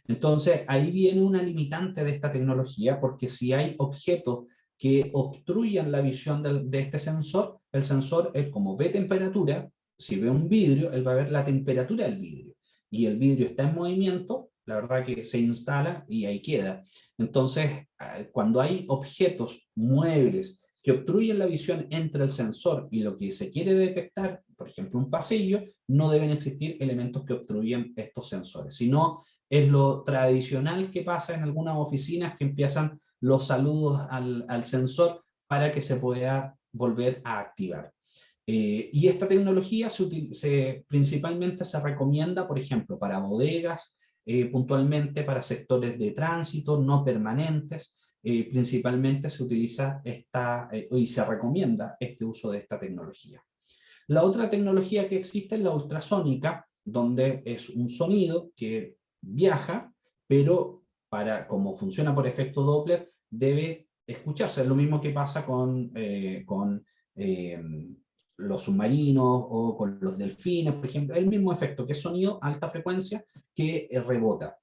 Speaker 3: Entonces, ahí viene una limitante de esta tecnología, porque si hay objetos que obstruyan la visión de este sensor, el sensor, es como ve temperatura, si ve un vidrio, él va a ver la temperatura del vidrio. Y el vidrio está en movimiento, la verdad que se instala y ahí queda. Entonces, cuando hay objetos, muebles, que obstruyen la visión entre el sensor y lo que se quiere detectar, por ejemplo un pasillo, no deben existir elementos que obstruyen estos sensores, sino es lo tradicional que pasa en algunas oficinas, que empiezan los saludos al sensor para que se pueda volver a activar. Y esta tecnología principalmente se recomienda, por ejemplo, para bodegas, puntualmente para sectores de tránsito no permanentes. Principalmente se utiliza y se recomienda este uso de esta tecnología. La otra tecnología que existe es la ultrasónica, donde es un sonido que viaja, pero como funciona por efecto Doppler, debe escucharse. Es lo mismo que pasa con eh, los submarinos o con los delfines, por ejemplo. El mismo efecto, que es sonido alta frecuencia que rebota,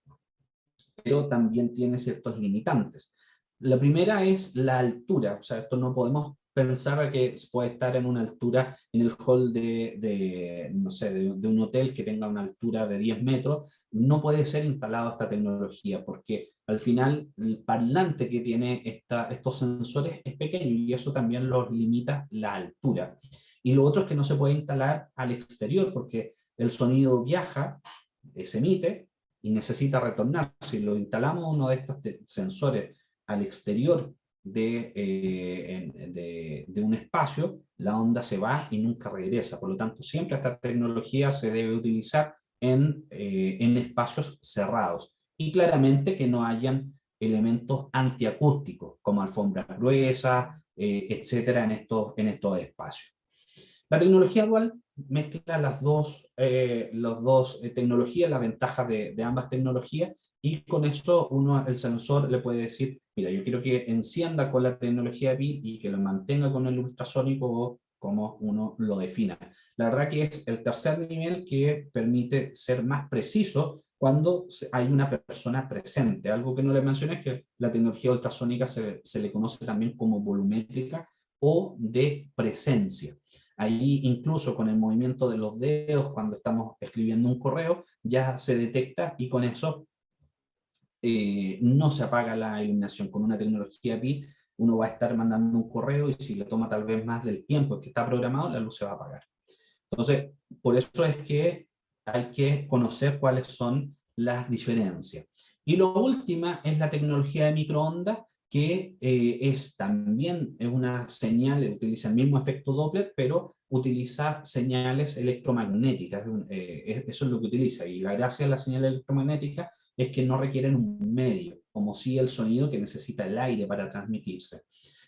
Speaker 3: pero también tiene ciertos limitantes. La primera es la altura, o sea, esto no podemos pensar que puede estar en una altura, en el hall no sé, de un hotel que tenga una altura de 10 metros, no puede ser instalado esta tecnología, porque al final el parlante que tiene estos sensores es pequeño, y eso también los limita la altura. Y lo otro es que no se puede instalar al exterior, porque el sonido viaja, se emite, y necesita retornar. Si lo instalamos uno de estos sensores al exterior de un espacio, la onda se va y nunca regresa. Por lo tanto, siempre esta tecnología se debe utilizar en espacios cerrados. Y claramente que no hayan elementos antiacústicos, como alfombras gruesas, etcétera, en estos espacios. La tecnología dual mezcla las dos tecnologías, la ventaja de ambas tecnologías, y con eso el sensor le puede decir, mira, yo quiero que encienda con la tecnología PIR y que lo mantenga con el ultrasónico, o como uno lo defina. La verdad que es el tercer nivel que permite ser más preciso cuando hay una persona presente. Algo que no le mencioné es que la tecnología ultrasónica se le conoce también como volumétrica o de presencia. Ahí incluso con el movimiento de los dedos, cuando estamos escribiendo un correo, ya se detecta y con eso no se apaga la iluminación. Con una tecnología PI uno va a estar mandando un correo y si le toma tal vez más del tiempo que está programado, la luz se va a apagar. Entonces, por eso es que hay que conocer cuáles son las diferencias. Y lo última es la tecnología de microondas, que también es una señal, utiliza el mismo efecto Doppler, pero utiliza señales electromagnéticas. Eso es lo que utiliza. Y la gracia de la señal electromagnética es que no requieren un medio, como si el sonido que necesita el aire para transmitirse.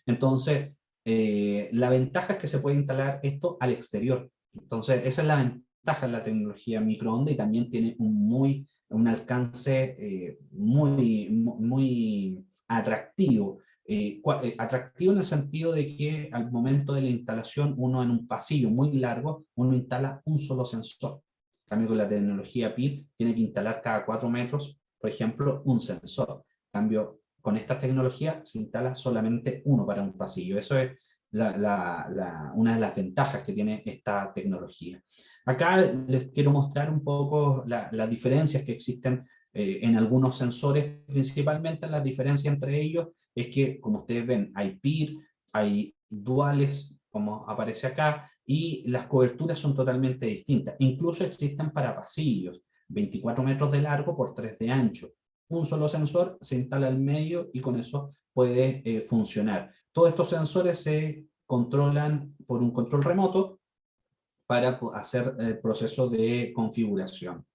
Speaker 3: Entonces, la ventaja es que se puede instalar esto al exterior. Entonces, esa es la ventaja de la tecnología microondas y también tiene un alcance muy atractivo. Atractivo en el sentido de que al momento de la instalación, uno en un pasillo muy largo, uno instala un solo sensor. En cambio, con la tecnología PIR, tiene que instalar cada 4 metros, por ejemplo, un sensor. En cambio, con esta tecnología se instala solamente uno para un pasillo. Eso es una de las ventajas que tiene esta tecnología. Acá les quiero mostrar un poco las diferencias que existen en algunos sensores, principalmente las diferencias entre ellos es que, como ustedes ven, hay PIR, hay duales, como aparece acá, y las coberturas son totalmente distintas. Incluso existen para pasillos, 24 metros de largo por 3 de ancho. Un solo sensor se instala al medio y con eso puede funcionar. Todos estos sensores se controlan por un control remoto para hacer el proceso de configuración.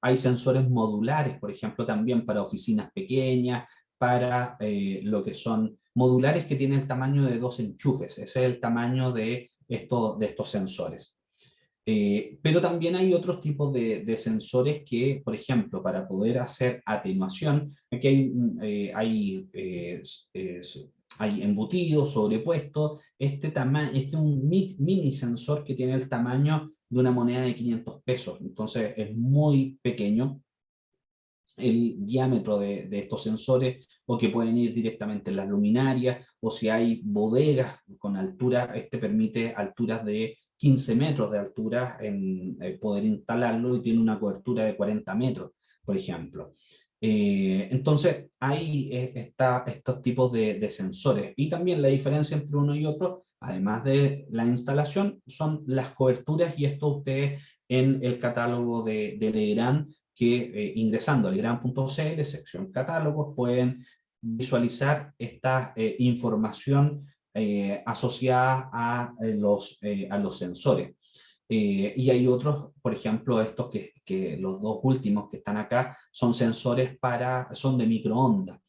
Speaker 3: Hay sensores modulares, por ejemplo, también para oficinas pequeñas, para lo que son modulares que tienen el tamaño de 2 enchufes. Ese es el tamaño de estos sensores. Pero también hay otros tipos de sensores que, por ejemplo, para poder hacer atenuación, aquí hay embutidos, sobrepuestos, este es un mini sensor que tiene el tamaño de una moneda de 500 pesos, entonces es muy pequeño el diámetro de estos sensores, o que pueden ir directamente en las luminarias, o si hay bodegas con altura, este permite alturas de 15 metros de altura en poder instalarlo y tiene una cobertura de 40 metros, por ejemplo. Entonces, hay estos tipos de sensores. Y también la diferencia entre uno y otro, además de la instalación, son las coberturas, y esto ustedes en el catálogo de Legrand, que ingresando a legrand.cl, sección catálogos, pueden visualizar esta información asociada a los sensores. Y hay otros, por ejemplo, estos que los dos últimos que están acá son sensores son de microondas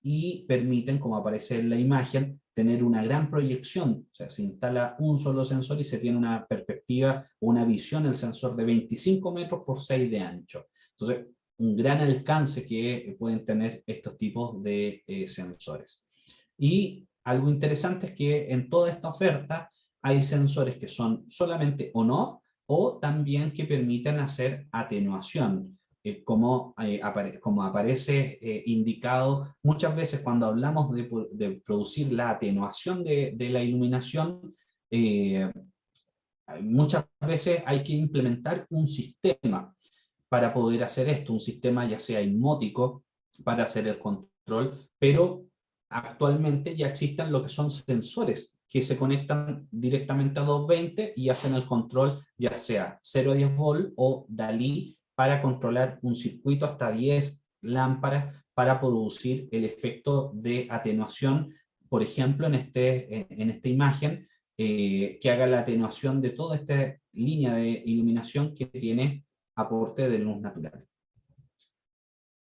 Speaker 3: y permiten, como aparece en la imagen, tener una gran proyección. O sea, se instala un solo sensor y se tiene una perspectiva, una visión, el sensor de 25 metros por 6 de ancho. Entonces, un gran alcance que pueden tener estos tipos de sensores. Y algo interesante es que en toda esta oferta hay sensores que son solamente on-off o también que permiten hacer atenuación, como aparece indicado muchas veces cuando hablamos de producir la atenuación de la iluminación. Muchas veces hay que implementar un sistema para poder hacer esto, un sistema ya sea inmótico para hacer el control, pero actualmente ya existen lo que son sensores que se conectan directamente a 220 y hacen el control ya sea 0 a 10 volt o DALI para controlar un circuito hasta 10 lámparas para producir el efecto de atenuación, por ejemplo, en esta imagen, que haga la atenuación de toda esta línea de iluminación que tiene aporte de luz natural.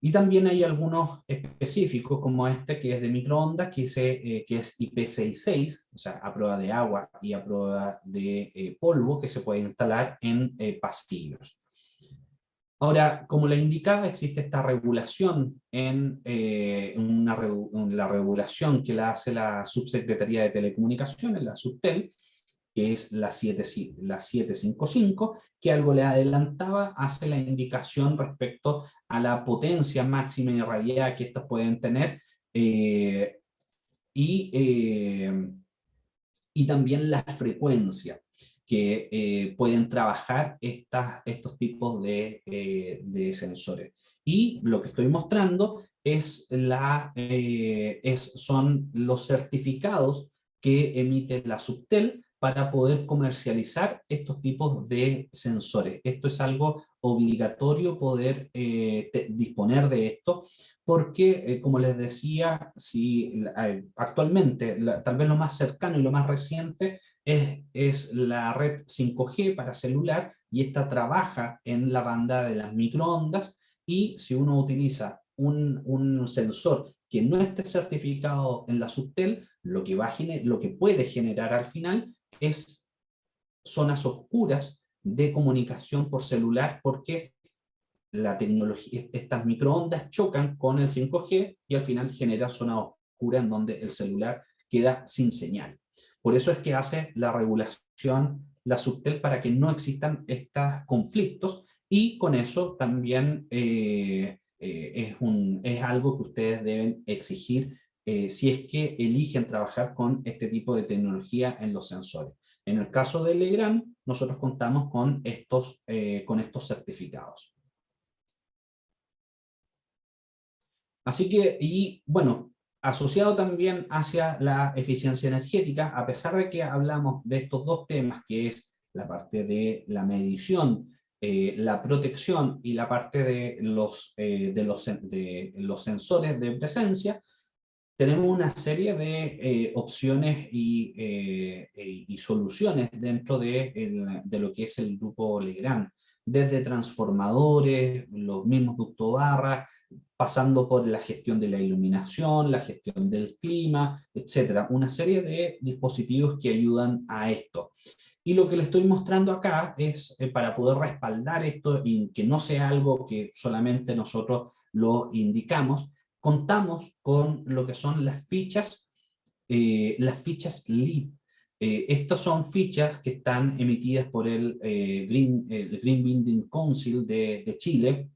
Speaker 3: Y también hay algunos específicos, como este que es de microondas, que es IP66, o sea, a prueba de agua y a prueba de polvo, que se puede instalar en pasillos. Ahora, como les indicaba, existe esta regulación la regulación que la hace la Subsecretaría de Telecomunicaciones, la Subtel, que es la 755, que algo le adelantaba, hace la indicación respecto a la potencia máxima irradiada que estos pueden tener, y, y también la frecuencia que pueden trabajar estos tipos de sensores. Y lo que estoy mostrando son los certificados que emite la Subtel para poder comercializar estos tipos de sensores. Esto es algo obligatorio poder disponer de esto, porque, como les decía, si, actualmente tal vez lo más cercano y lo más reciente es la red 5G para celular, y esta trabaja en la banda de las microondas, y si uno utiliza un sensor que no esté certificado en la Subtel, lo que puede generar al final es zonas oscuras de comunicación por celular, porque la tecnología, estas microondas chocan con el 5G y al final genera zona oscura en donde el celular queda sin señal. Por eso es que hace la regulación la Subtel, para que no existan estos conflictos, y con eso también es algo que ustedes deben exigir si es que eligen trabajar con este tipo de tecnología en los sensores. En el caso de Legrand, nosotros contamos con estos certificados. Así que, y bueno, asociado también hacia la eficiencia energética, a pesar de que hablamos de estos dos temas, que es la parte de la medición, la protección y la parte de los sensores de presencia, tenemos una serie de opciones y soluciones dentro de lo que es el grupo Legrand, desde transformadores, los mismos ducto barras, pasando por la gestión de la iluminación, la gestión del clima, etcétera. Una serie de dispositivos que ayudan a esto. Y lo que le estoy mostrando acá es para poder respaldar esto y que no sea algo que solamente nosotros lo indicamos. Contamos con lo que son las fichas LEED. Estas son fichas que están emitidas por el Green Building Council de Chile,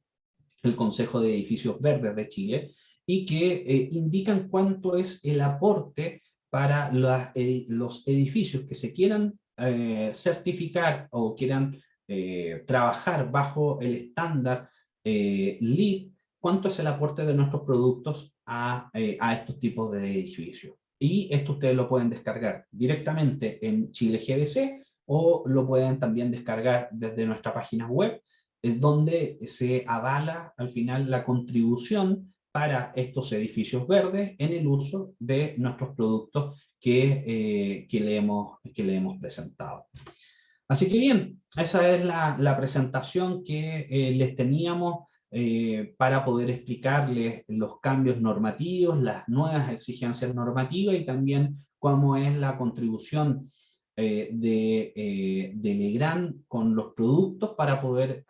Speaker 3: el Consejo de Edificios Verdes de Chile, y que indican cuánto es el aporte para los edificios que se quieran certificar o quieran trabajar bajo el estándar LEED, cuánto es el aporte de nuestros productos a estos tipos de edificios. Y esto ustedes lo pueden descargar directamente en Chile GBC, o lo pueden también descargar desde nuestra página web, donde se avala al final la contribución para estos edificios verdes en el uso de nuestros productos que le hemos presentado. Así que bien, esa es la presentación que les teníamos para poder explicarles los cambios normativos, las nuevas exigencias normativas, y también cómo es la contribución de Legrand con los productos para poder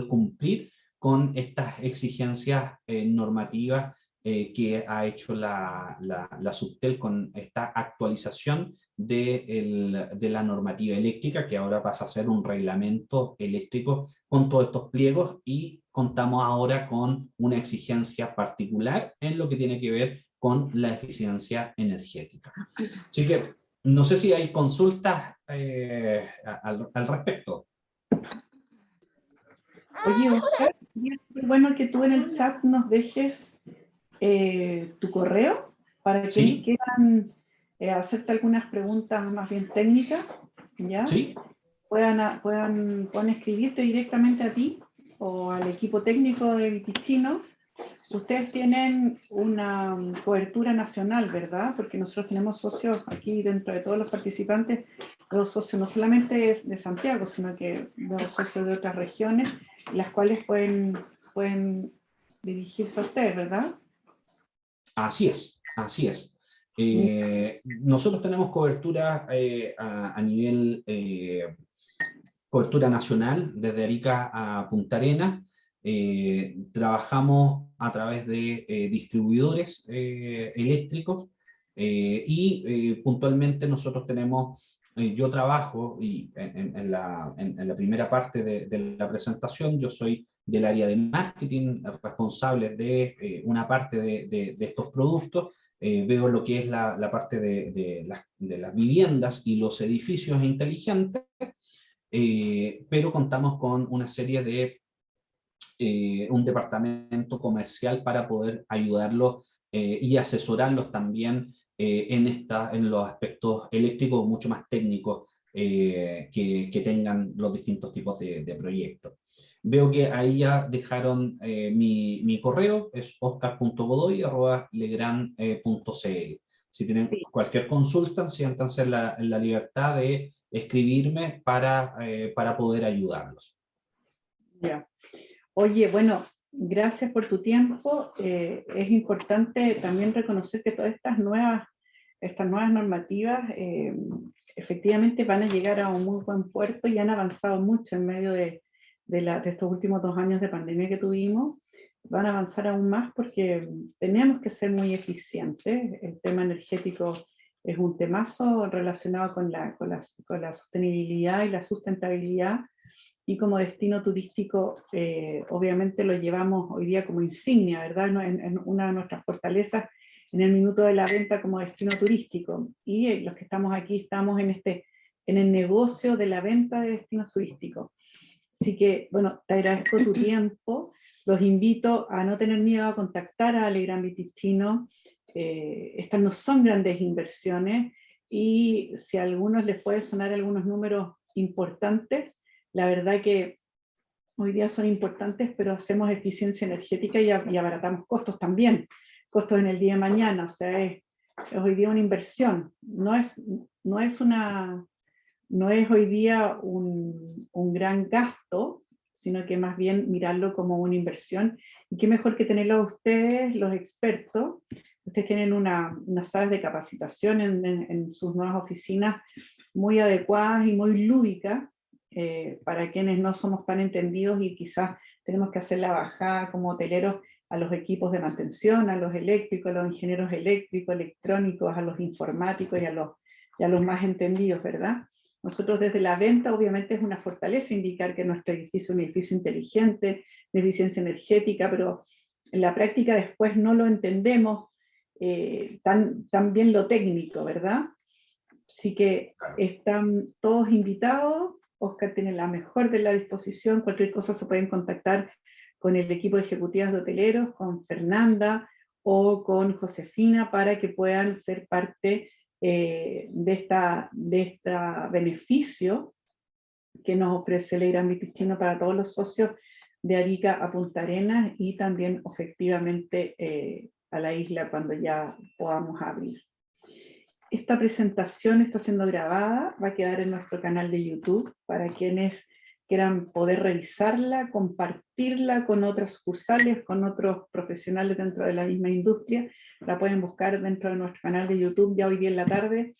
Speaker 3: cumplir con estas exigencias normativas que ha hecho la Subtel con esta actualización de la normativa eléctrica, que ahora pasa a ser un reglamento eléctrico con todos estos pliegos, y contamos ahora con una exigencia particular en lo que tiene que ver con la eficiencia energética. Así que no sé si hay consultas al respecto.
Speaker 1: Oye, Oscar, sería súper bueno que tú en el chat nos dejes tu correo para quienes
Speaker 3: ¿Sí?
Speaker 1: quieran hacerte algunas preguntas más bien técnicas, ¿ya?
Speaker 3: ¿Sí?
Speaker 1: Puedan escribirte directamente a ti o al equipo técnico de Vitichino. Ustedes tienen una cobertura nacional, ¿verdad? Porque nosotros tenemos socios aquí dentro de todos los participantes, los socios no solamente de Santiago, sino que los socios de otras regiones, las cuales pueden dirigirse a ustedes, ¿verdad?
Speaker 3: Así es, así es. Nosotros tenemos cobertura a nivel cobertura nacional, desde Arica a Punta Arenas. Trabajamos a través de distribuidores eléctricos, y puntualmente nosotros tenemos yo trabajo, y en la primera parte de la presentación, yo soy del área de marketing, responsable de una parte de estos productos. Veo lo que es la parte de las viviendas y los edificios inteligentes, pero contamos con una serie de un departamento comercial para poder ayudarlos y asesorarlos también en los aspectos eléctricos mucho más técnicos que tengan los distintos tipos de proyectos. Veo que ahí ya dejaron mi correo, es oscar.godoy@legrand.cl. Si tienen
Speaker 1: Sí,
Speaker 3: cualquier consulta, siéntanse en la libertad de escribirme para poder ayudarlos.
Speaker 1: ya. Oye, bueno, gracias por tu tiempo. Es importante también reconocer que todas estas nuevas normativas efectivamente van a llegar a un muy buen puerto y han avanzado mucho en medio de estos últimos 2 años de pandemia que tuvimos. Van a avanzar aún más porque tenemos que ser muy eficientes. El tema energético es un temazo relacionado con la sostenibilidad y la sustentabilidad, y como destino turístico, obviamente lo llevamos hoy día como insignia, ¿verdad? En una de nuestras fortalezas en el minuto de la venta como destino turístico. Y los que estamos aquí estamos en el negocio de la venta de destinos turísticos. Así que, bueno, te agradezco tu tiempo. Los invito a no tener miedo a contactar a Legrand Viticino. Estas no son grandes inversiones, y si a algunos les puede sonar algunos números importantes, la verdad que hoy día son importantes, pero hacemos eficiencia energética y abaratamos costos también, costos en el día de mañana. O sea, es hoy día una inversión, no es hoy día un gran gasto, sino que más bien mirarlo como una inversión. Y qué mejor que tenerlo a ustedes, los expertos. Ustedes tienen unas salas de capacitación en sus nuevas oficinas muy adecuadas y muy lúdicas, para quienes no somos tan entendidos y quizás tenemos que hacer la bajada como hoteleros a los equipos de mantención, a los eléctricos, a los ingenieros eléctricos, electrónicos, a los informáticos y a los más entendidos, ¿verdad? Nosotros desde la venta, obviamente es una fortaleza indicar que nuestro edificio es un edificio inteligente, de eficiencia energética, pero en la práctica después no lo entendemos tan bien lo técnico, ¿verdad? Así que están todos invitados. Oscar tiene la mejor de la disposición. Cualquier cosa se pueden contactar con el equipo de ejecutivas de hoteleros, con Fernanda o con Josefina, para que puedan ser parte de esta beneficio que nos ofrece Legrand Viticino para todos los socios de Arica a Punta Arenas, y también efectivamente a la isla cuando ya podamos abrir. Esta presentación está siendo grabada, va a quedar en nuestro canal de YouTube para quienes quieran poder revisarla, compartirla con otras sucursales, con otros profesionales dentro de la misma industria. La pueden buscar dentro de nuestro canal de YouTube ya hoy día en la tarde.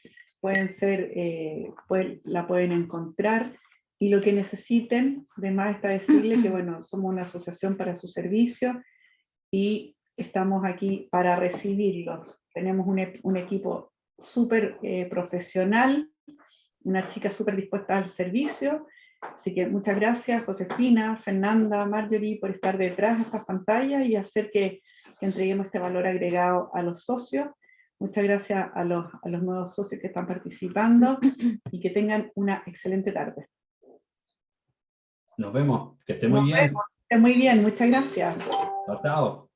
Speaker 1: La pueden encontrar, y lo que necesiten. Además está decirle que, bueno, somos una asociación para su servicio y estamos aquí para recibirlos. Tenemos un equipo súper profesional, una chica súper dispuesta al servicio. Así que muchas gracias, Josefina, Fernanda, Marjorie, por estar detrás de estas pantallas y hacer que entreguemos este valor agregado a los socios. Muchas gracias a los nuevos socios que están participando, y que tengan una excelente tarde.
Speaker 3: Nos vemos, que esté muy
Speaker 1: Nos
Speaker 3: bien.
Speaker 1: vemos, que esté muy bien, muchas gracias.
Speaker 3: Chao, chao.